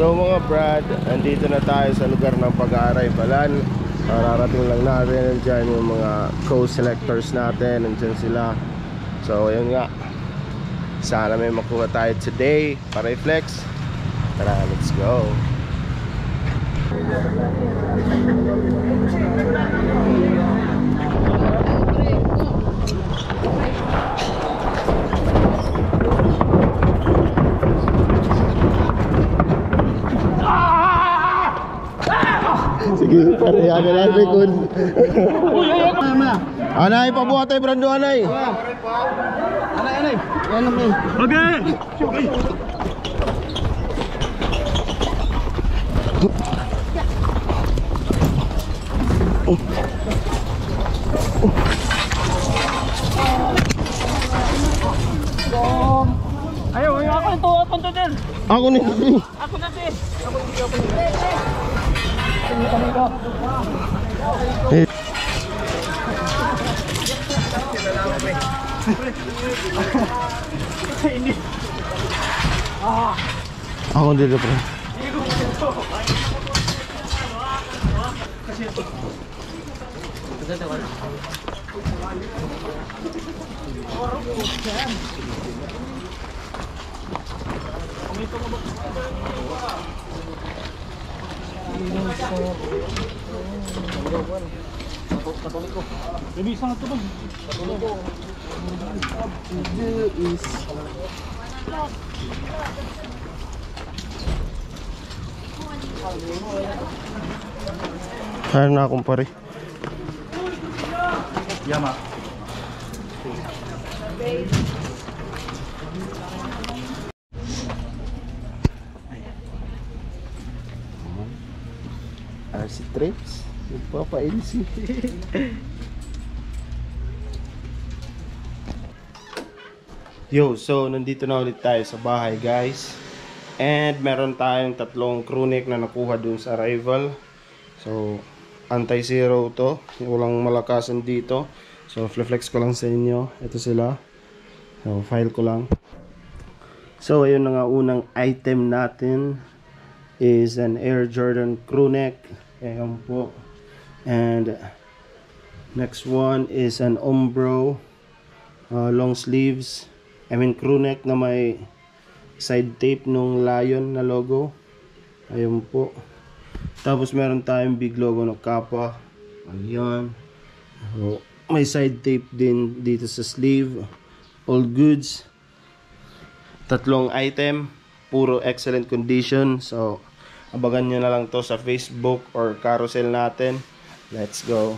So mga brad, andito na tayo sa lugar ng pag-aaraybalan. Nararating lang natin, nandiyan yung mga co-selectors natin, nandiyan sila. So yun nga, sana may makuha tayo today para i-flex. Tara, let's go. Sige, pare, agad ang likod. Anay, pabuhat tayo, Brando, anay. Anay. Yan naman. Okay. Ayaw, ako nito din. Ako nito. Ako na din. Ako dito, pre. Bibisan na ito ba? Kaya na akong pare. Yama. Si Trips, nagpapa-NC. Yo, so nandito na ulit tayo sa bahay, guys. And meron tayong tatlong crew neck na nakuha dun sa arrival. So anti-zero to, walang malakasan dito. So flex ko lang sa inyo. Ito sila. So file ko lang. So ayun na nga, unang item natin is an Air Jordan crew neck. Ayan po. And next one is an Umbro long sleeves, crew neck na may side tape nung Lion na logo. Ayun po. Tapos meron tayong big logo ng Kappa. Ayan. So, may side tape din dito sa sleeve. All goods. Tatlong item, puro excellent condition. So abangan nyo na lang to sa Facebook or carousel natin. Let's go.